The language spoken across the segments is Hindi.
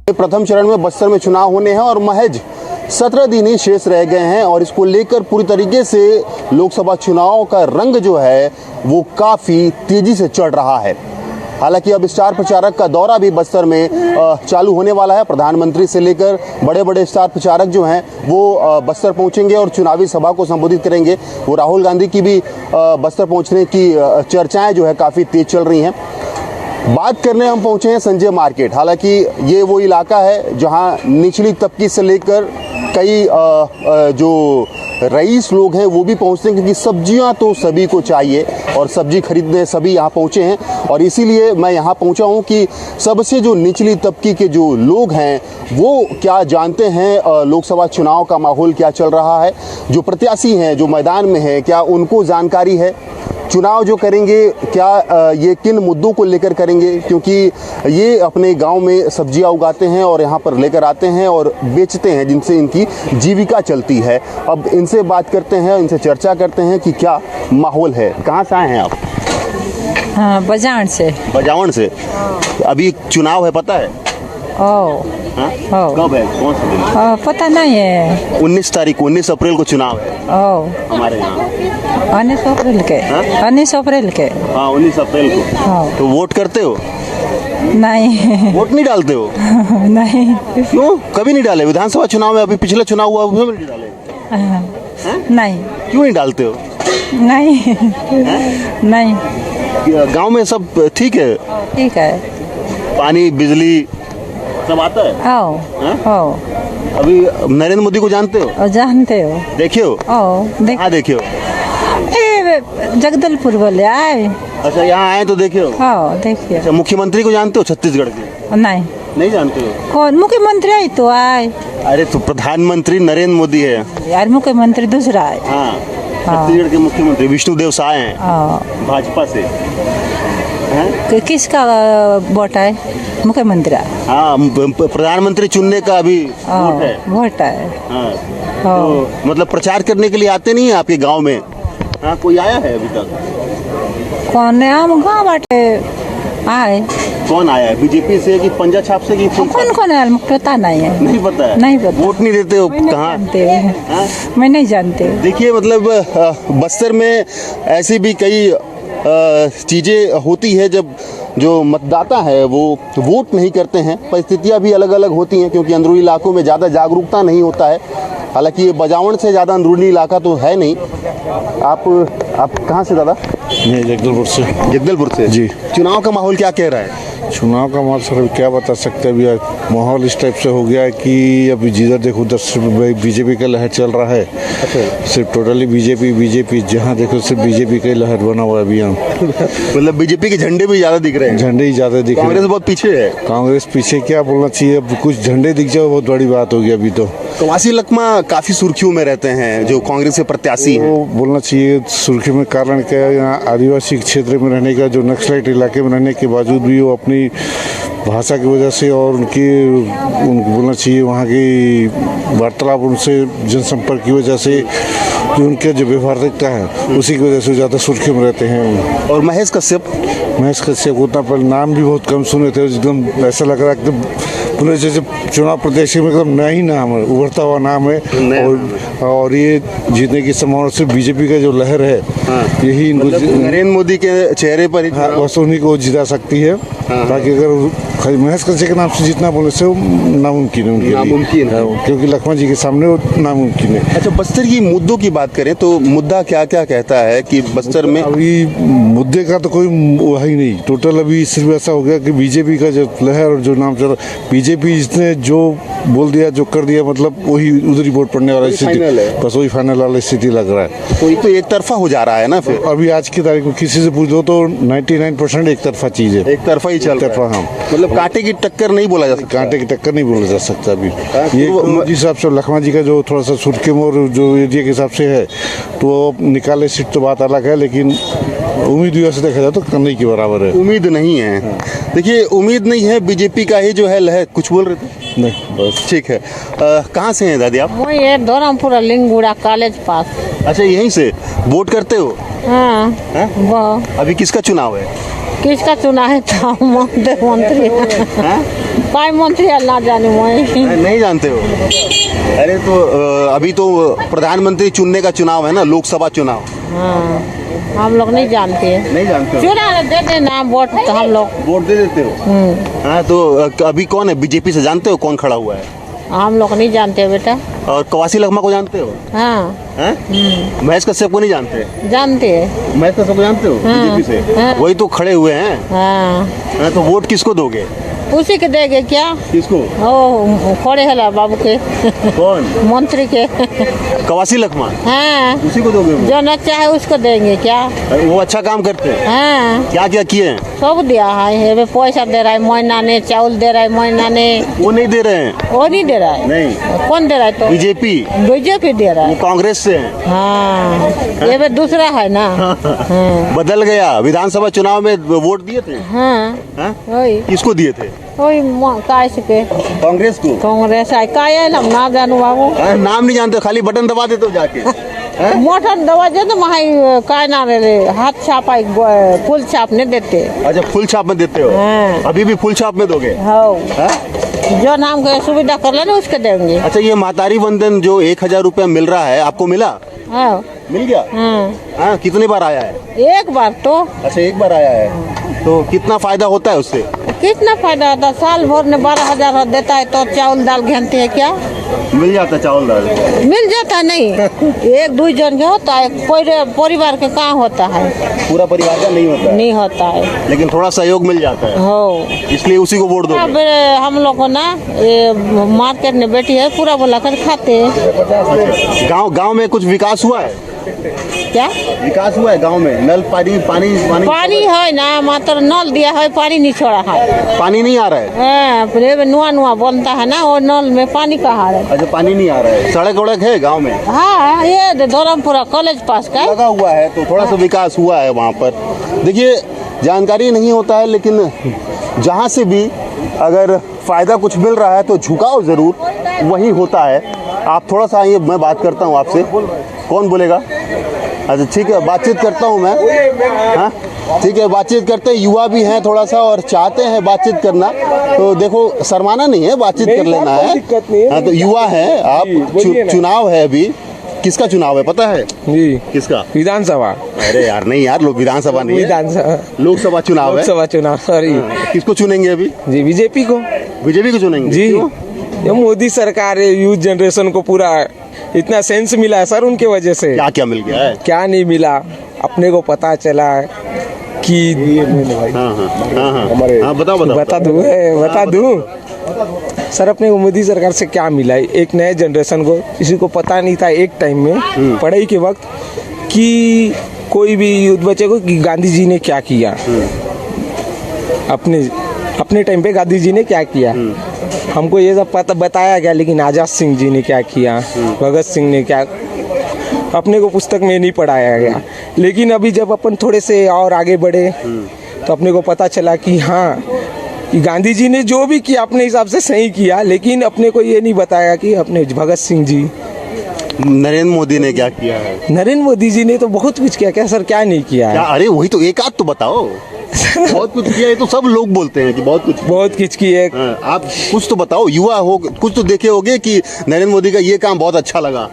प्रथम चरण में बस्तर में चुनाव होने हैं और महज 17 दिन ही शेष रह गए हैं और इसको लेकर पूरी तरीके से लोकसभा चुनाव का रंग जो है वो काफ़ी तेज़ी से चढ़ रहा है। हालांकि अब स्टार प्रचारक का दौरा भी बस्तर में चालू होने वाला है। प्रधानमंत्री से लेकर बड़े बड़े स्टार प्रचारक जो हैं वो बस्तर पहुंचेंगे और चुनावी सभा को संबोधित करेंगे। वो राहुल गांधी की भी बस्तर पहुंचने की चर्चाएं जो है काफ़ी तेज चल रही हैं। बात करने हम पहुंचे हैं संजय मार्केट। हालांकि ये वो इलाका है जहां निचली तबकी से लेकर कई जो रईस लोग हैं वो भी पहुंचते हैं, क्योंकि सब्जियां तो सभी को चाहिए और सब्जी खरीदने सभी यहां पहुंचे हैं। और इसीलिए मैं यहां पहुंचा हूं कि सबसे जो निचली तबकी के जो लोग हैं वो क्या जानते हैं, लोकसभा चुनाव का माहौल क्या चल रहा है, जो प्रत्याशी हैं जो मैदान में हैं क्या उनको जानकारी है, चुनाव जो करेंगे क्या ये किन मुद्दों को लेकर करेंगे, क्योंकि ये अपने गांव में सब्जियां उगाते हैं और यहाँ पर लेकर आते हैं और बेचते हैं, जिनसे इनकी जीविका चलती है। अब इनसे बात करते हैं, इनसे चर्चा करते हैं कि क्या माहौल है। कहाँ से आए हैं आप? हाँ, बजावन से। बजावन से। अभी चुनाव है, पता है? कब है, कौन सा दिन? पता नहीं है। 19 तारीख को, 19 अप्रैल को चुनाव है हमारे यहाँ। 19 अप्रैल के? 19 अप्रैल के? हाँ, 19 अप्रैल को। तो वोट करते हो? नहीं। वोट नहीं डालते हो? नहीं। क्यों? कभी नहीं डाले? विधानसभा चुनाव में अभी पिछला चुनाव हुआ उसमें नहीं डाले? नहीं। क्यों नहीं डालते हो? नहीं। नहीं। गांव में सब ठीक है? ठीक है। पानी बिजली सब आता है? अभी नरेंद्र मोदी को जानते हो? जानते हो? देखे हो? हाँ, देखे हो? जगदलपुर बोले आए। अच्छा, यहाँ आए तो देखे हो? देखिए। अच्छा, मुख्यमंत्री को जानते हो छत्तीसगढ़ के? नहीं जानते हो? कौन मुख्यमंत्री है? तो आए। अरे तो प्रधानमंत्री नरेंद्र मोदी है यार, मुख्यमंत्री दूसरा है। हाँ, छत्तीसगढ़ के मुख्यमंत्री विष्णुदेव साय हैं, भाजपा से। किसका वोट है? मुख्यमंत्री। हाँ, प्रधानमंत्री चुनने का अभी वोट है। हाँ, तो मतलब प्रचार करने के लिए आते नहीं है आपके गांव में? हाँ, कोई आया है अभी तक? कौन है? हम गाँव बाटे आए। कौन आया है? बीजेपी से कि पंजा छाप से कि कौन है? पता नहीं है। नहीं पता है? नहीं पता। वोट नहीं देते हो? कहाँ? मैं नहीं जानते। देखिए, मतलब बस्तर में ऐसी भी कई चीज़ें होती है जब जो मतदाता है वो वोट नहीं करते हैं। परिस्थितियां भी अलग अलग होती हैं, क्योंकि अंदरूनी इलाकों में ज़्यादा जागरूकता नहीं होता है। हालांकि ये बजावन से ज़्यादा अंदरूनी इलाका तो है नहीं। आप कहाँ से दादा? मैं जगदलपुर से। जगदलपुर से जी। चुनाव का माहौल क्या कह रहा है? चुनाव का माहौल सर क्या बता सकते हैं। अभी माहौल इस टाइप से हो गया है कि अभी जिधर देखो उधर सिर्फ बीजेपी का लहर चल रहा है। सिर्फ टोटली बीजेपी, जहाँ देखो सिर्फ बीजेपी का लहर बना हुआ है अभी यहाँ। मतलब बीजेपी के झंडे भी ज़्यादा दिख रहे हैं? झंडे ही ज़्यादा दिख रहे हैं। कांग्रेस बहुत पीछे है। कांग्रेस पीछे क्या बोलना चाहिए, अब कुछ झंडे दिख जाए बहुत बड़ी बात होगी अभी तो। कवासी लखमा काफ़ी सुर्खियों में रहते हैं जो कांग्रेस के प्रत्याशी हैं। वो बोलना चाहिए सुर्खी में कारण क्या है, यहाँ आदिवासी क्षेत्र में रहने का, जो नक्सलाइट इलाके में रहने के बावजूद भी वो अपनी भाषा की वजह से और उनको बोलना चाहिए वहाँ की वार्तालाप, उनसे जनसंपर्क की वजह से जो उनके जो व्यवहारिकता है उसी की वजह से ज़्यादा सुर्खी में रहते हैं। और महेश कश्यप उतना पर नाम भी बहुत कम सुने थे। एकदम ऐसा लग रहा है एकदम पूरे जैसे चुनाव प्रत्याशी में एकदम नया ही नाम है, उभरता हुआ नाम है। और ये जीतने की संभावना सिर्फ बीजेपी का जो लहर है यही नरेंद्र मोदी के चेहरे पर बस उन्हीं को जिता सकती है। ताकि अगर महेश कश्यप के नाम से जितना बोले से नामुमकिन है उनके लिए, क्योंकि लखमा जी के सामने वो नामुमकिन है। अच्छा, बस्तर की मुद्दों की बात करें तो मुद्दा क्या क्या कहता है कि बस्तर में अभी मुद्दे का तो कोई वही नहीं। टोटल अभी सिर्फ ऐसा हो गया कि बीजेपी का जो लहर और जो नाम चल, बीजेपी जिसने जो बोल दिया जो कर दिया, मतलब वही उधर ही वोट पड़ने वाला स्थिति, बस वही फाइनल वाला स्थिति लग रहा है। तो ये तो एक तरफा हो जा रहा है ना। फिर अभी आज की तारीख में किसी से पूछ दो तो 99% एक तरफा चीज है, एक तरफा ही चल रहा है। हाँ, मतलब कांटे की टक्कर नहीं बोला जा सकता। कांटे की टक्कर नहीं बोला जा सकता अभी। ये जिस हिसाब से लखमा जी का जो थोड़ा सा सुर्खिम और जो एरिया के हिसाब से है तो निकाले सीट तो बात अलग है, लेकिन उम्मीद से देखा जाए तो करने के बराबर है। उम्मीद नहीं है। देखिए, उम्मीद नहीं है। बीजेपी का ही जो है लहर, कुछ बोल रहे थे? नहीं बस ठीक है। कहाँ से हैं दादी आप? वही है धौरमपुरा लिंगुड़ा कॉलेज पास। अच्छा, यहीं से वोट करते हो? हाँ हैं? वो अभी किसका चुनाव है? किसका चुना है तो मंत्री हैं? पाई मंत्री अल्लाह जाने वही। नहीं जानते हो? अरे तो अभी तो प्रधानमंत्री चुनने का चुनाव है ना, लोकसभा चुनाव। हाँ हम लोग नहीं जानते हैं। नहीं जानते हो? चुना दे देना वोट तो हम लोग। वोट दे देते हो? हाँ, तो अभी कौन है बीजेपी से, जानते हो कौन खड़ा हुआ है? हम लोग नहीं जानते बेटा। और कवासी लखमा को जानते हो? हाँ हैं? महेश कश्यप को नहीं जानते? जानते हैं। महेश कश्यप को जानते हो? हाँ, बीजेपी से हाँ। वही तो खड़े हुए हैं। हाँ हाँ, तो वोट किसको दोगे? उसी के देंगे क्या? किसको? ओ खड़े है बाबू के कौन? मंत्री के। कवासी लखमा, हाँ उसी को दोगे वोट? जो न चाहे उसको देंगे क्या? वो अच्छा काम करते हैं। हाँ क्या क्या किए हैं? सब दिया है। अबे पैसा दे रहा है महीना ने, चावल दे रहा है महीना ने। वो नहीं दे रहे हैं। वो नहीं दे रहा है। नहीं, कौन दे रहा है तो? बीजेपी, बीजेपी दे रहा वो है। कांग्रेस से है। हाँ ये भी दूसरा है ना। हाँ बदल गया। विधानसभा चुनाव में वोट दिए थे? हाँ हाँ? वही किसको दिए थे? वही काय के कांग्रेस को? कांग्रेस है काय है हम ना जानू बाबू। हाँ, नाम नहीं जानते, खाली बटन दबा देते हो जाके। हैं? मोटर दवा जे तो माही काय ना रे हाथ छापा फुल छाप नहीं देते। अच्छा, फुल छाप में देते हो? हाँ। अभी भी फुल छाप में दोगे? हो हाँ? जो नाम के सुविधा कर लेना उसके देंगे। अच्छा, ये महतारी वंदन जो 1000 रुपया मिल रहा है, आपको मिला? हाँ मिल गया? हाँ हाँ, कितनी बार आया है? एक बार तो। अच्छा, एक बार आया है। तो कितना फायदा होता है उससे? कितना फायदा होता है? साल भर में 12,000 देता है तो चावल दाल घेनते हैं क्या? मिल जाता है चावल दाल? मिल जाता है नहीं। एक दो जन के होता है, परिवार के कहाँ होता है? पूरा परिवार का नहीं होता है, नहीं होता है। लेकिन थोड़ा सहयोग मिल जाता है, हो इसलिए उसी को वोट अब दोगे? हम लोग को ना ये मार्केट में बैठी है पूरा बोला कर खाते हैं। गांव में कुछ विकास हुआ है? क्या विकास हुआ है गांव में? नल पानी पानी पानी पानी है ना, मात्र नल दिया है, पानी नहीं छोड़ा है। पानी नहीं आ रहा है? हाँ, फिर नुआ नुआ बनता है ना, और नल में पानी कहाँ है? अच्छा, पानी नहीं आ रहा है। सड़क वड़क है गांव में? हाँ ये धौरमपुरा कॉलेज पास का है। लगा हुआ है, तो थोड़ा सा विकास हुआ है वहाँ पर। देखिए, जानकारी नहीं होता है, लेकिन जहाँ से भी अगर फ़ायदा कुछ मिल रहा है तो झुकाव ज़रूर वही होता है। आप थोड़ा सा आइए, मैं बात करता हूँ आपसे। कौन बोलेगा? अच्छा ठीक है, बातचीत करता हूँ मैं। हाँ ठीक है, बातचीत करते हैं। युवा भी हैं थोड़ा सा और चाहते हैं बातचीत करना, तो देखो शर्माना नहीं है, बातचीत कर लेना है। हाँ, तो युवा हैं आप, चुनाव है अभी। किसका चुनाव है पता है? जी किसका? विधानसभा। अरे यार नहीं यार, लोग विधानसभा नहीं है, विधानसभा लोकसभा चुनाव है। लोकसभा चुनाव, सॉरी। किसको चुनेंगे अभी? जी बीजेपी को। बीजेपी को चुनेंगे? जी क्यों? ये मोदी सरकार है, यूथ जनरेशन को पूरा इतना सेंस मिला है सर उनके वजह से। क्या क्या मिल गया है? क्या नहीं मिला, अपने को पता चला कि हाँ हाँ हाँ हाँ हाँ, बताओ बताओ बता दूं सर, अपने को मोदी सरकार से क्या मिला है? एक नए जनरेशन को, किसी को पता नहीं था एक टाइम में पढ़ाई के वक्त कि कोई भी यूथ बच्चे को कि गांधी जी ने क्या किया। अपने टाइम पे गांधी जी ने क्या किया हमको ये सब पता बताया गया, लेकिन आज़ाद सिंह जी ने क्या किया, भगत सिंह ने क्या, अपने को पुस्तक में नहीं पढ़ाया गया। लेकिन अभी जब अपन थोड़े से और आगे बढ़े तो अपने को पता चला कि हाँ, कि गांधी जी ने जो भी किया अपने हिसाब से सही किया, लेकिन अपने को ये नहीं बताया कि अपने भगत सिंह जी, नरेंद्र मोदी ने क्या किया है? नरेंद्र मोदी जी ने तो बहुत कुछ किया। क्या सर, क्या नहीं किया क्या? है? अरे वही तो, एक आध तो बताओ। बहुत कुछ किया है तो सब लोग बोलते हैं कि बहुत कुछ किए। हाँ, आप कुछ तो बताओ, युवा हो, कुछ तो देखे होगे कि नरेंद्र मोदी का ये काम बहुत अच्छा लगा।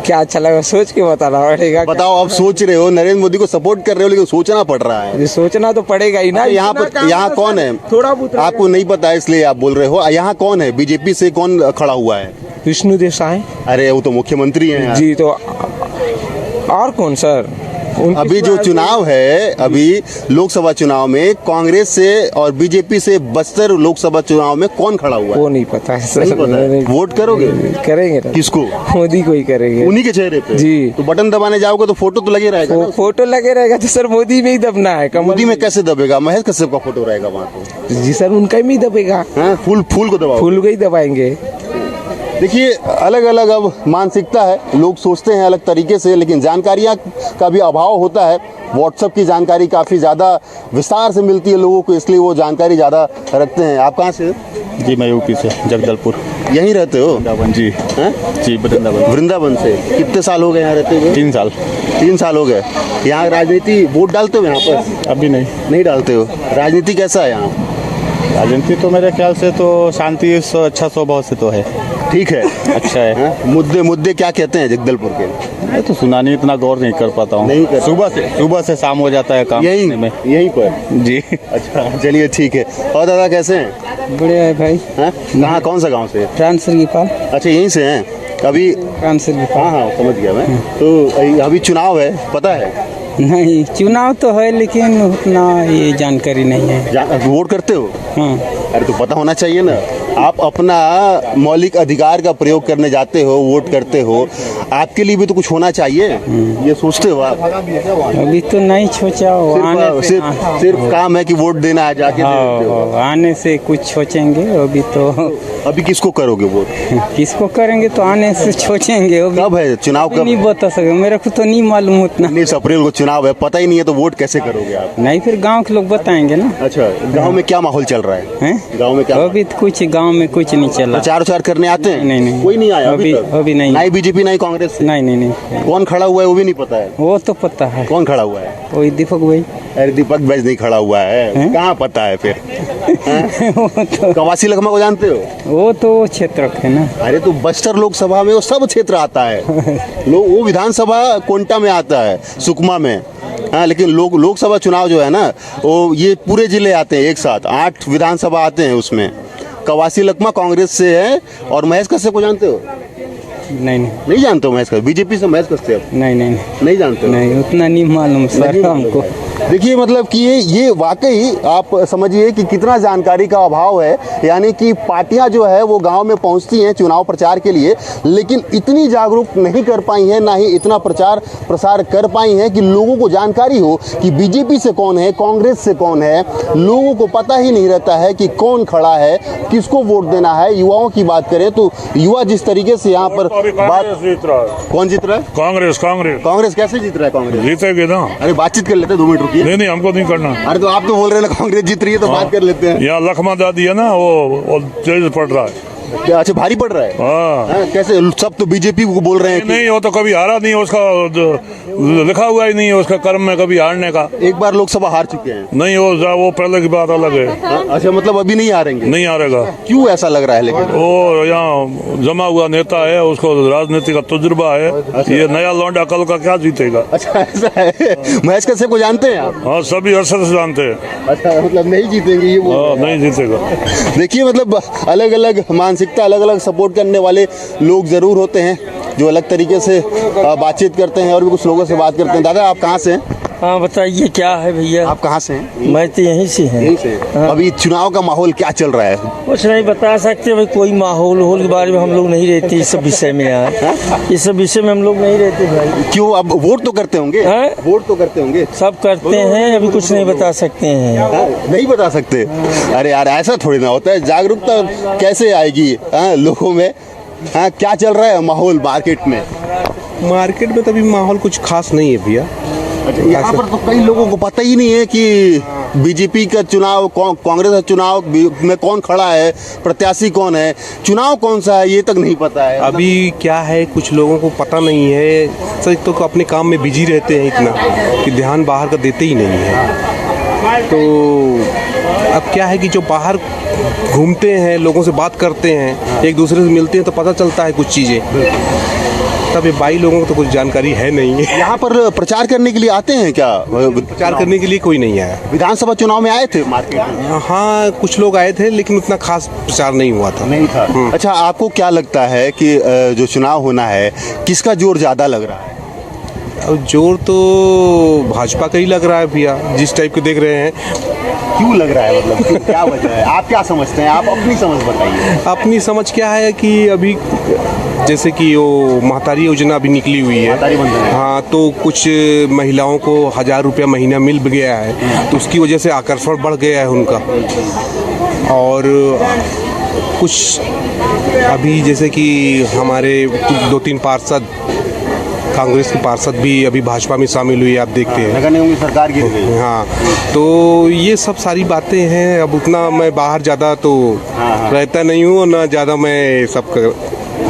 क्या अच्छा लगा, सोच के बताना पड़ेगा। बताओ, आप सोच रहे हो, नरेंद्र मोदी को सपोर्ट कर रहे हो, लेकिन सोचना पड़ रहा है। ये सोचना तो पड़ेगा ही ना। यहाँ पर यहाँ कौन है? थोड़ा बहुत आपको नहीं पता है इसलिए आप बोल रहे हो। यहाँ कौन है? बीजेपी से कौन खड़ा हुआ है? विष्णु देसाई। अरे वो तो मुख्यमंत्री हैं यार। जी, तो और कौन सर? अभी जो चुनाव है, अभी लोकसभा चुनाव में कांग्रेस से और बीजेपी से बस्तर लोकसभा चुनाव में कौन खड़ा हुआ है? वो नहीं पता है सर। नहीं पता है। वोट करोगे? करेंगे ना। किसको? मोदी को ही करेंगे। उन्हीं के चेहरे पे? जी। तो बटन दबाने जाओगे तो फोटो तो लगे रहेगा ना? फोटो लगे रहेगा तो सर मोदी में ही दबना है। कमल मोदी में कैसे दबेगा? महेश कश्यप का फोटो रहेगा वहाँ तो। जी सर, उनका ही दबेगा। हाँ, फूल को दबाओ। फूल को ही दबाएंगे। देखिए, अलग अलग अब मानसिकता है, लोग सोचते हैं अलग तरीके से, लेकिन जानकारियाँ का भी अभाव होता है। व्हाट्सएप की जानकारी काफ़ी ज़्यादा विस्तार से मिलती है लोगों को, इसलिए वो जानकारी ज़्यादा रखते हैं। आप कहाँ से? जी मैं यूपी से जगदलपुर। यहीं रहते हो? वृंदावन जी। हैं? जी वृंदावन। वृंदावन से कितने साल हो गए यहाँ रहते हुए? 3 साल। 3 साल हो गए। यहाँ राजनीति वोट डालते हो यहाँ पर? अभी नहीं। नहीं डालते हो। राजनीति कैसा है यहाँ? राजनीति तो मेरे ख्याल से तो शांति अच्छा स्वभाव से तो है। ठीक है। अच्छा है। हैं? मुद्दे क्या कहते हैं जगदलपुर के? मैं तो सुना नहीं, इतना गौर नहीं कर पाता हूँ। नहीं कर- सुबह से शाम हो जाता है काम करने में। यहीं पर? जी। अच्छा चलिए ठीक है। और दादा कैसे हैं? बढ़िया है भाई। हैं? कहाँ कौन सा गांव से? ट्रांसफर की पाल अच्छा यहीं से हैं अभी? ट्रांसफर की हाँ हाँ समझ गया मैं। तो अभी चुनाव है पता है? नहीं, चुनाव तो है लेकिन उतना ये जानकारी नहीं है। वोट करते हो? हाँ। अरे तो पता होना चाहिए ना। आप अपना मौलिक अधिकार का प्रयोग करने जाते हो, वोट करते हो, आपके लिए भी तो कुछ होना चाहिए। ये सोचते हो आप? अभी तो नहीं सोचा हो, आने से सिर्फ काम है कि वोट देना है, जाके दे देते हो। आने से कुछ सोचेंगे। अभी तो अभी किसको करोगे वोट? किसको करेंगे तो आने से सोचेंगे। अभी कब है चुनाव? कब? नहीं बता सके, मेरे को तो नहीं मालूम उतना। 19 अप्रैल को चुनाव है, पता ही नहीं है तो वोट कैसे करोगे आप? नहीं, फिर गांव के लोग बताएंगे ना। अच्छा गांव में क्या माहौल चल रहा है? हैं? गांव में क्या? अभी तो कुछ गांव में कुछ नहीं चला। प्रचार करने आते हैं? नहीं। कोई नहीं आया अभी तक? अभी नहीं। नहीं बीजेपी नहीं कांग्रेस से? नहीं। कौन खड़ा हुआ है वो भी नहीं पता है? वो तो पता है। कौन खड़ा हुआ है? वही दीपक भाई। अरे दीपक बैज नहीं खड़ा हुआ है, कहाँ पता है फिर? वो तो कवासी लखमा को जानते हो? वो तो क्षेत्र है ना। अरे तो बस्तर लोकसभा में वो सब क्षेत्र आता है। वो विधानसभा कोंटा में आता है, सुकमा में। हाँ लेकिन लोकसभा चुनाव जो है ना वो ये पूरे जिले आते हैं एक साथ, 8 विधानसभा आते हैं उसमें। कवासी लखमा कांग्रेस से है। और महेश कश्यप को जानते हो? नहीं जानते हो महेश कश्यप? बीजेपी से महेश कश्यप? नहीं जानते हो? नहीं, उतना नहीं मालूम सर हमको। देखिए मतलब कि ये वाकई आप समझिए कि कितना जानकारी का अभाव है। यानी कि पार्टियां जो है वो गांव में पहुंचती हैं चुनाव प्रचार के लिए, लेकिन इतनी जागरूक नहीं कर पाई हैं, ना ही इतना प्रचार प्रसार कर पाई हैं कि लोगों को जानकारी हो कि बीजेपी से कौन है, कांग्रेस से कौन है। लोगों को पता ही नहीं रहता है कि कौन खड़ा है, किसको वोट देना है। युवाओं की बात करें तो युवा जिस तरीके से यहाँ पर बात, कौन जीत रहा है? कांग्रेस कैसे जीत रहा है? कांग्रेस जीतेगी ना। अरे बातचीत कर लेते हैं, 2 मिनट रुकिए। नहीं हमको नहीं करना। अरे तो आप तो बोल रहे हैं ना कांग्रेस जीत रही है तो बात कर लेते हैं। यहाँ लखमा दादी है ना वो तेज पड़ रहा है। क्या अच्छा भारी पड़ रहा है? हाँ। कैसे? सब तो बीजेपी को बोल रहे हैं कि नहीं वो तो कभी हारा नहीं, उसका लिखा हुआ ही नहीं है उसका कर्म में कभी हारने का। एक बार लोकसभा हार चुके हैं। नहीं वो पहले की बात अलग है। अच्छा मतलब अभी नहीं हारेंगे? नहीं हारेगा। क्यों ऐसा लग रहा है? लेकिन वो यहाँ जमा हुआ नेता है, उसको राजनीति का तजुर्बा है। ये नया लौंडा कल का क्या जीतेगा? अच्छा ऐसा है। महेश कश्यप को जानते हैं आप? हाँ सभी अरसद से जानते हैं। अच्छा मतलब नहीं जीतेंगे ये बोल रहे हैं। नहीं जीतेगा। देखिए मतलब अलग अलग मानसिकता, अलग अलग सपोर्ट करने वाले लोग जरूर होते हैं जो अलग तरीके से बातचीत करते हैं और भी कुछ लोगों से बात करते हैं। दादा आप कहाँ से हैं? हाँ बताइए क्या है भैया? आप कहाँ से हैं? मैं तो यहीं से हैं। यहीं से। अभी चुनाव का माहौल क्या चल रहा है? कुछ नहीं बता सकते भाई, कोई माहौल के बारे में हम लोग नहीं रहते इस सब विषय में यार। इस सब विषय में हम लोग नहीं रहते भाई। क्यों? अब वोट तो करते होंगे? वोट तो करते होंगे? सब करते हैं, अभी कुछ नहीं बता सकते हैं। नहीं बता सकते? अरे यार ऐसा थोड़ी ना होता है। जागरूकता कैसे आएगी लोगों में? हाँ क्या चल रहा है माहौल मार्केट में? मार्केट में तो अभी माहौल कुछ खास नहीं है भैया। यहाँ पर तो कई लोगों को पता ही नहीं है कि बीजेपी का चुनाव, कांग्रेस का चुनाव में कौन खड़ा है, प्रत्याशी कौन है, चुनाव कौन सा है, ये तक नहीं पता है। अभी क्या है कुछ लोगों को पता नहीं है। सच तो अपने काम में बिजी रहते हैं इतना कि ध्यान बाहर का देते ही नहीं है। तो अब क्या है कि जो बाहर घूमते हैं, लोगों से बात करते हैं, एक दूसरे से मिलते हैं तो पता चलता है कुछ चीज़ें। तब ये 22 लोगों को तो कुछ जानकारी है नहीं है। यहाँ पर प्रचार करने के लिए आते हैं क्या? प्रचार करने के लिए कोई नहीं आया। विधानसभा चुनाव में आए थे मार्केट में? हाँ कुछ लोग आए थे लेकिन उतना खास प्रचार नहीं हुआ था। नहीं था। अच्छा आपको क्या लगता है कि जो चुनाव होना है किसका जोर ज़्यादा लग रहा है? अब जोर तो भाजपा का ही लग रहा है भैया, जिस टाइप के देख रहे हैं। क्यों लग रहा है? मतलब क्या वजह है? आप क्या समझते हैं? आप अपनी समझ बताइए। अपनी समझ क्या है कि अभी जैसे कि वो महतारी योजना अभी निकली हुई है। हाँ तो कुछ महिलाओं को 1000 रुपया महीना मिल गया है तो उसकी वजह से आकर्षण बढ़ गया है उनका। और कुछ अभी जैसे कि हमारे 2-3 पार्षद कांग्रेस के पार्षद भी अभी भाजपा में शामिल हुए, आप देखते हैं। नगर निगम की सरकार गिर गई। हाँ, तो ये सब सारी बातें हैं। अब उतना मैं बाहर ज़्यादा तो रहता नहीं हूँ, ना ज़्यादा मैं सब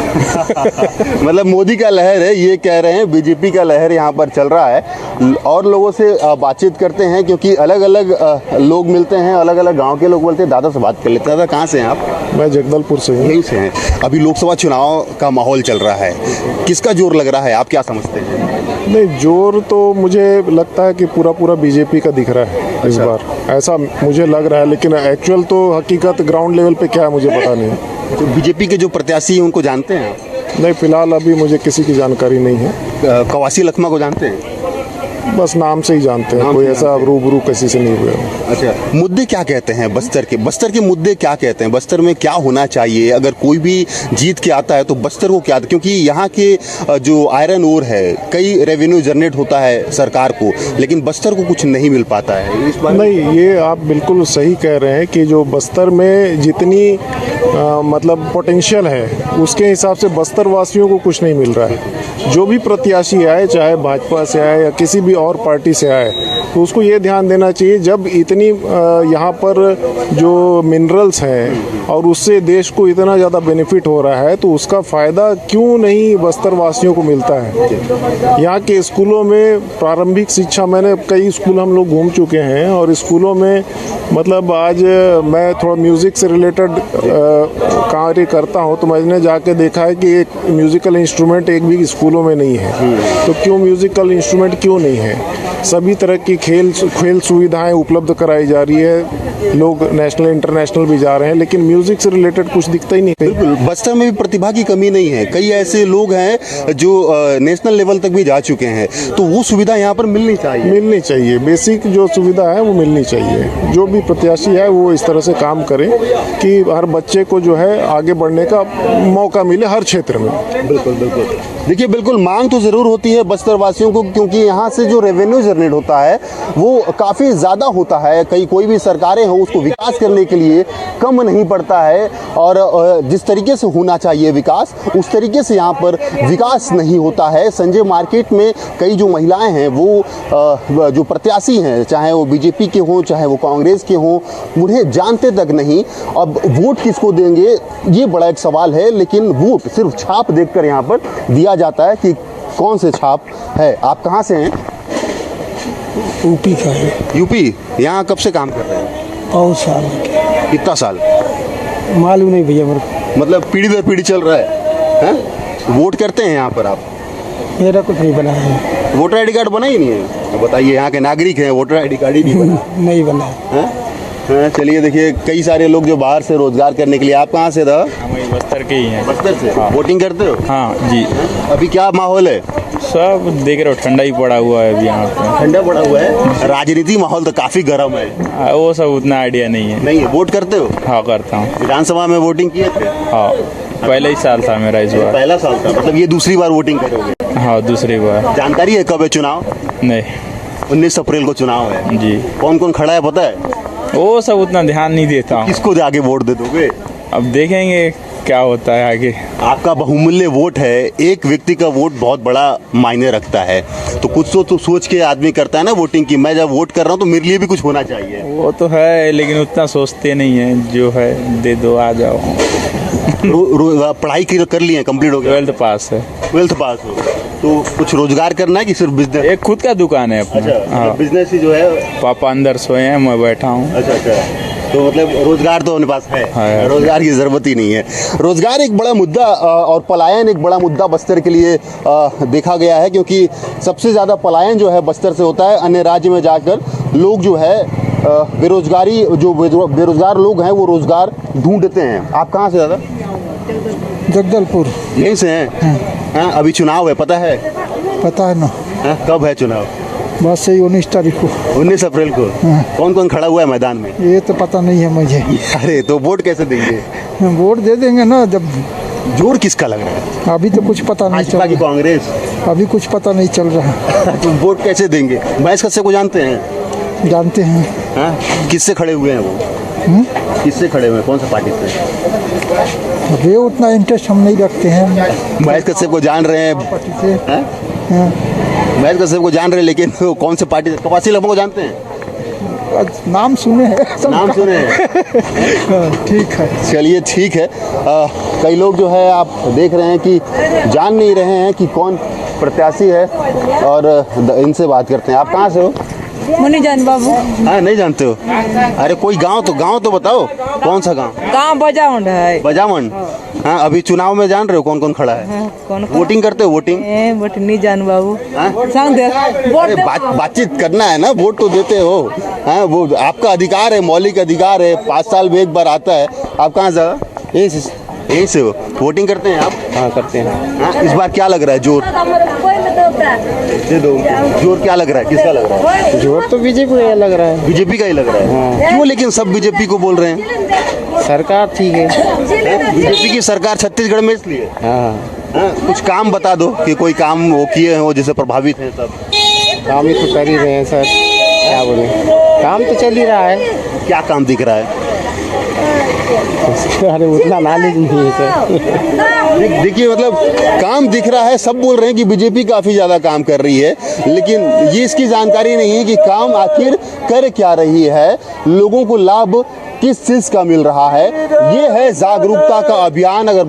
मतलब मोदी का लहर है ये कह रहे हैं, बीजेपी का लहर यहाँ पर चल रहा है। और लोगों से बातचीत करते हैं क्योंकि अलग अलग लोग मिलते हैं, अलग अलग गांव के लोग बोलते हैं। दादा से बात कर लेते हैं। दादा कहाँ से हैं आप? मैं जगदलपुर से हूँ। यहीं से हैं। अभी लोकसभा चुनाव का माहौल चल रहा है, किसका जोर लग रहा है, आप क्या समझते हैं? नहीं, जोर तो मुझे लगता है कि पूरा बीजेपी का दिख रहा है इस बार, ऐसा मुझे लग रहा है। लेकिन एक्चुअल तो हकीकत ग्राउंड लेवल पे क्या है मुझे पता नहीं। तो बीजेपी के जो प्रत्याशी हैं उनको जानते हैं? नहीं, फिलहाल अभी मुझे किसी की जानकारी नहीं है। कवासी लखमा को जानते हैं? बस नाम से ही जानते हैं, नाम कोई से ऐसा रूबरू किसी से नहीं हुआ। अच्छा, मुद्दे क्या कहते हैं बस्तर के मुद्दे क्या कहते हैं? बस्तर में क्या होना चाहिए? अगर कोई भी जीत के आता है तो बस्तर को क्या, क्योंकि यहाँ के जो आयरन ओर है, कई रेवेन्यू जनरेट होता है सरकार को, लेकिन बस्तर को कुछ नहीं मिल पाता है। इस बार नहीं, ये आप बिल्कुल सही कह रहे हैं कि जो बस्तर में जितनी मतलब पोटेंशियल है उसके हिसाब से बस्तर वासियों को कुछ नहीं मिल रहा है। जो भी प्रत्याशी आए, चाहे भाजपा से आए या किसी भी और पार्टी से आए, तो उसको ये ध्यान देना चाहिए, जब इतनी यहाँ पर जो मिनरल्स हैं और उससे देश को इतना ज़्यादा बेनिफिट हो रहा है, तो उसका फ़ायदा क्यों नहीं बस्तर वासियों को मिलता है। यहाँ के स्कूलों में प्रारंभिक शिक्षा, मैंने कई स्कूल हम लोग घूम चुके हैं और स्कूलों में मतलब आज मैं थोड़ा म्यूज़िक से रिलेटेड कार्य करता हूँ, तो मैंने जाके देखा है कि एक म्यूज़िकल इंस्ट्रूमेंट एक भी स्कूलों में नहीं है। तो क्यों म्यूज़िकल इंस्ट्रूमेंट क्यों नहीं है? सभी तरह की खेल सुविधाएं उपलब्ध कराई जा रही है, लोग नेशनल इंटरनेशनल भी जा रहे हैं, लेकिन म्यूजिक से रिलेटेड कुछ दिखता ही नहीं। बिल्कुल, बस्तर में भी प्रतिभा की कमी नहीं है। कई ऐसे लोग हैं जो नेशनल लेवल तक भी जा चुके हैं, तो वो सुविधा यहाँ पर मिलनी चाहिए। बेसिक जो सुविधा है वो मिलनी चाहिए। जो भी प्रत्याशी है वो इस तरह से काम करे कि हर बच्चे को जो है आगे बढ़ने का मौका मिले हर क्षेत्र में। बिल्कुल। देखिए, बिल्कुल मांग तो ज़रूर होती है बस्तर वासियों को, क्योंकि यहाँ से जो रेवेन्यू जनरेट होता है वो काफ़ी ज़्यादा होता है। कोई भी सरकारें हो उसको विकास करने के लिए कम नहीं पड़ता है, और जिस तरीके से होना चाहिए विकास, उस तरीके से यहाँ पर विकास नहीं होता है। संजय मार्केट में कई जो महिलाएं हैं वो जो प्रत्याशी हैं, चाहे वो बीजेपी के हों चाहे वो कांग्रेस के हों, उन्हें जानते तक नहीं। अब वोट किसको देंगे ये बड़ा एक सवाल है, लेकिन वोट सिर्फ छाप देखकर यहाँ पर दिया जाता है कि कौन से छाप है। आप कहाँ से हैं? यूपी का है। यूपी? यहाँ कब से काम कर रहे हैं? बहुत साल। कितना साल? मालूम नहीं भैया मेरे को। मतलब पीढ़ी दर पीढ़ी चल रहा है? वोट करते हैं यहाँ पर आप? मेरा कुछ नहीं बना है। वोटर आईडी कार्ड बना ही नहीं है? बताइए, यहाँ के नागरिक हैं, वोटर आईडी कार्ड ही नहीं बना। नहीं बना है। चलिए, देखिए कई सारे लोग जो बाहर से रोजगार करने के लिए, आप कहाँ से था? हम बस्तर के ही हैं। बस्तर से? वोटिंग करते हो? हाँ जी। अभी क्या माहौल है? सब देख रहे हो, ठंडा ही पड़ा हुआ है अभी यहाँ पे। ठंडा पड़ा हुआ है? राजनीति माहौल तो काफी गर्म है। वो सब उतना आइडिया नहीं है। नहीं है? वोट करते हो? हाँ, करता हूँ। विधानसभा में वोटिंग किए थे? हाँ, पहला ही साल था मेरा इस बार। पहला साल था? मतलब ये दूसरी बार वोटिंग करोगे? हाँ, दूसरी बार। जानकारी है कब है चुनाव? नहीं। 19 अप्रैल को चुनाव है जी। कौन कौन खड़ा है पता है? वो सब उतना ध्यान नहीं देता हूँ। किसको आगे वोट दे दोगे? अब देखेंगे क्या होता है आगे। आपका बहुमूल्य वोट है, एक व्यक्ति का वोट बहुत बड़ा मायने रखता है, तो कुछ तो सोच के आदमी करता है ना वोटिंग की, मैं जब वोट कर रहा हूँ तो मेरे लिए भी कुछ होना चाहिए। वो तो है, लेकिन उतना सोचते नहीं है। जो है दे दो, आ जाओ। पढ़ाई कर लिए, कंप्लीट हो गया? 12th पास है। 12th पास हो तो कुछ रोजगार करना है कि सिर्फ बिजनेस? एक खुद का दुकान है अपना। अच्छा, हाँ, बिजनेस ही जो है। पापा अंदर सोए हैं, मैं बैठा हूँ। अच्छा, तो मतलब रोजगार तो अपने पास है। रोजगार की जरूरत ही नहीं है। रोजगार एक बड़ा मुद्दा और पलायन एक बड़ा मुद्दा बस्तर के लिए देखा गया है, क्योंकि सबसे ज़्यादा पलायन जो है बस्तर से होता है। अन्य राज्य में जाकर लोग जो है बेरोजगार लोग हैं वो रोजगार ढूंढते हैं। आप कहाँ से दादा? जगदलपुर। यहीं से हैं? हाँ, अभी चुनाव है पता है? पता है ना। कब है चुनाव? बस यही 19 तारीख को। 19 अप्रैल को? कौन कौन खड़ा हुआ है मैदान में? ये तो पता नहीं है मुझे। अरे तो वोट कैसे देंगे? वोट दे देंगे ना जब। जोर किसका लग रहा है? अभी तो कुछ पता नहीं चल भाजपा की रहा। कांग्रेस? अभी कुछ पता नहीं चल रहा। तो वोट कैसे देंगे? महेश कश्यप को जानते हैं? जानते हैं। हाँ? किससे खड़े हुए हैं वो? किससे खड़े हुए हैं? कौन सा पार्टी से? वे उतना इंटरेस्ट हम नहीं रखते हैं। महेश कश्यप को जान रहे हैं? पार्टी से महज कश्यप को जान रहे, लेकिन वो कौन से पार्टी, कवासी लखमा को जानते हैं? नाम सुने हैं सब। नाम सुने हैं। ठीक है। चलिए ठीक है। कई लोग जो है आप देख रहे हैं कि जान नहीं रहे हैं कि कौन प्रत्याशी है, और इनसे बात करते हैं। आप कहाँ से हो? मुनी जान बाबू। हाँ, नहीं जानते हो? अरे कोई गांव तो बताओ, कौन सा गांव? गाँव बजाउंड है। बजावन। हाँ, अभी चुनाव में जान रहे हो कौन कौन खड़ा है? कौन वोटिंग करते हो? वोटिंग बट नहीं जान बाबू। हाँ? अरे बातचीत करना है ना, वोट तो देते हो। हाँ, वो आपका अधिकार है, मौलिक अधिकार है, 5 साल में एक बार आता है। आप कहाँ से? यहीं से हो? वोटिंग करते हैं आप? हाँ, करते हैं। हाँ, इस बार क्या लग रहा है जोर? दे दो। जोर क्या लग रहा है, किसका लग रहा है? जोर तो बीजेपी का लग रहा है। बीजेपी का ही लग रहा है। क्यों लेकिन सब बीजेपी को बोल रहे हैं? सरकार ठीक है। बीजेपी की सरकार छत्तीसगढ़ में इसलिए। हाँ, हाँ, कुछ काम बता दो कि कोई काम वो किए हैं वो जिससे प्रभावित हैं सब। काम ही तो कर ही रहे हैं सर, क्या बोले, काम तो चल ही रहा है। क्या काम दिख रहा है? अरे उतना नॉलेज नहीं है सर। देखिए, मतलब काम दिख रहा है, सब बोल रहे हैं कि बीजेपी काफ़ी ज़्यादा काम कर रही है, लेकिन ये इसकी जानकारी नहीं है कि काम आखिर कर क्या रही है, लोगों को लाभ किस चीज़ का मिल रहा है। ये है जागरूकता का अभियान। अगर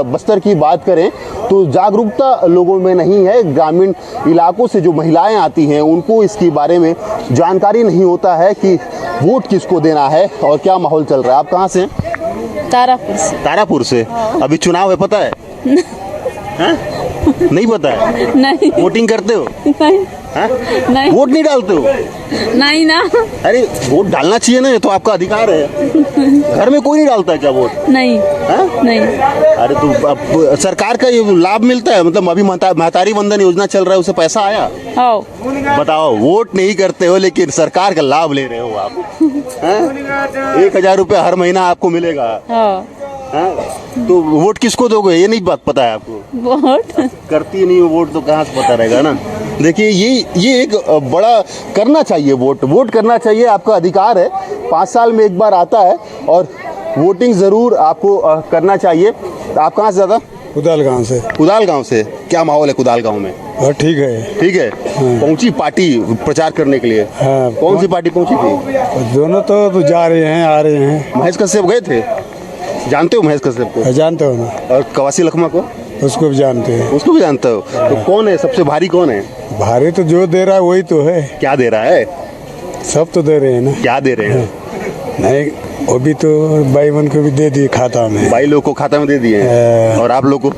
बस्तर की बात करें तो जागरूकता लोगों में नहीं है। ग्रामीण इलाकों से जो महिलाएं आती हैं उनको इसके बारे में जानकारी नहीं होता है कि वोट किसको देना है और क्या माहौल चल रहा है। आप कहाँ से हैं? तारापुर से। तारापुर से। अभी चुनाव है, पता है? हाँ? नहीं पता है? नहीं। वोटिंग करते हो? नहीं। हाँ? नहीं। वोट नहीं डालते हो? नहीं ना। अरे वोट डालना चाहिए ना, ये तो आपका अधिकार है। घर में कोई नहीं डालता है क्या वोट? नहीं। हाँ? नहीं। अरे तो अब सरकार का ये लाभ मिलता है, मतलब अभी महतारी वंदन योजना चल रहा है, उसे पैसा आया? आओ। बताओ, वोट नहीं करते हो लेकिन सरकार का लाभ ले रहे हो आप। हाँ? 1000 रुपये हर महीना आपको मिलेगा। हाँ। हाँ? तो वोट किसको दोगे, ये नहीं बात पता है आपको? वोट करती नहीं हो वोट तो कहाँ से पता रहेगा ना। देखिए, ये एक बड़ा करना चाहिए, वोट करना चाहिए, आपका अधिकार है। 5 साल में एक बार आता है और वोटिंग ज़रूर आपको करना चाहिए। आप कहाँ से ज़्यादा? कुदाल गाँव से। कुदाल गांव से। क्या माहौल है कुदाल गांव में? ठीक है। ठीक है। पहुंची पार्टी प्रचार करने के लिए? हाँ। कौन सी पार्टी पहुंची थी? दोनों तो जा रहे हैं, आ रहे हैं। महेश कश्यप गए थे? जानते हो महेश कश्यप को? जानते हो ना। और कवासी लखमा को? उसको भी जानते हैं। उसको भी जानते हो? तो कौन है सबसे भारी, कौन है भारी? तो जो दे रहा है वही तो है। क्या दे रहा है? सब तो दे रहे हैं ना। क्या दे रहे हैं? नहीं, वो भी तो भाई बहन को भी दे दिए खाता में। भाई लोग को खाता में दे दिए हैं। और आप लोग को?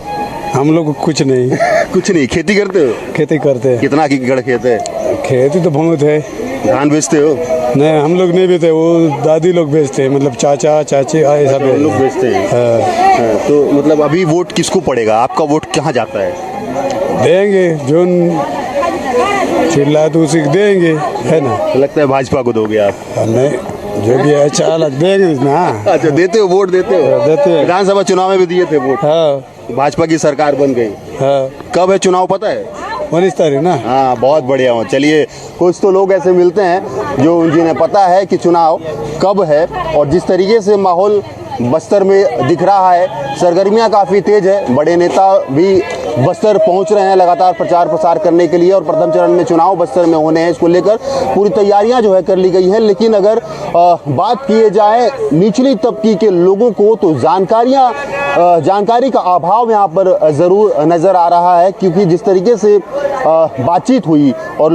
हम लोग को कुछ नहीं। कुछ नहीं। खेती करते हो? खेती करते हैं। कितना एकड़ खेत है? खेती तो बहुत है। धान बेचते हो? नहीं, हम लोग नहीं बेचते, वो दादी लोग बेचते हैं, मतलब चाचा चाची ऐसा लोग बेचते हैं। हाँ, तो मतलब अभी वोट किसको पड़ेगा? आपका वोट कहाँ जाता है? देंगे जो चिल्ला तो उसी को देंगे, है ना। लगता है भाजपा को दोगे आप? नहीं, जो भी है अच्छा लग देंगे ना। अच्छा, देते हो वोट? देते हो? देते हैं। विधानसभा चुनाव में भी दिए थे वोट। हाँ। भाजपा की सरकार बन गई। हाँ। कब है चुनाव, पता है? 19 तारीख ना। हाँ, बहुत बढ़िया हो। चलिए, कुछ तो लोग ऐसे मिलते हैं जो जिन्हें पता है कि चुनाव कब है, और जिस तरीके से माहौल बस्तर में दिख रहा है, सरगर्मियां काफ़ी तेज है। बड़े नेता भी बस्तर पहुंच रहे हैं लगातार प्रचार प्रसार करने के लिए, और प्रथम चरण में चुनाव बस्तर में होने हैं, इसको लेकर पूरी तैयारियां जो है कर ली गई हैं। लेकिन अगर बात किए जाए निचली तबकी के लोगों को, तो जानकारी का अभाव यहाँ पर ज़रूर नज़र आ रहा है, क्योंकि जिस तरीके से बातचीत हुई और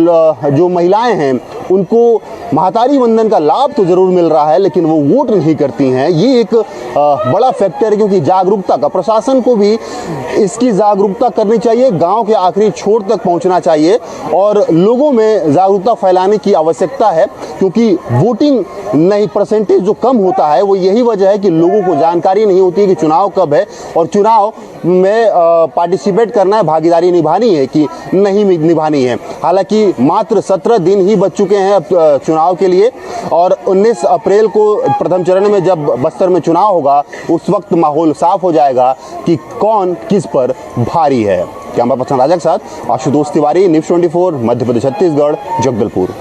जो महिलाएं हैं उनको महतारी वंदन का लाभ तो ज़रूर मिल रहा है, लेकिन वो वोट नहीं करती हैं। ये एक बड़ा फैक्टर है, क्योंकि जागरूकता का, प्रशासन को भी इसकी जागरूकता करनी चाहिए, गांव के आखिरी छोर तक पहुंचना चाहिए और लोगों में जागरूकता फैलाने की आवश्यकता है। क्योंकि वोटिंग नहीं, परसेंटेज जो कम होता है वो यही वजह है कि लोगों को जानकारी नहीं होती है कि चुनाव कब है और चुनाव में पार्टिसिपेट करना है, भागीदारी निभानी है कि नहीं निभानी है। हालांकि मात्र 17 दिन ही बच चुके हैं अब चुनाव के लिए, और 19 अप्रैल को प्रथम चरण में जब बस्तर में चुनाव होगा, उस वक्त माहौल साफ हो जाएगा कि कौन किस पर भारी है। कैमरा पर्सन राजा के साथ आशुतोष तिवारी, न्यूज़ 24, मध्य प्रदेश, छत्तीसगढ़, जगदलपुर।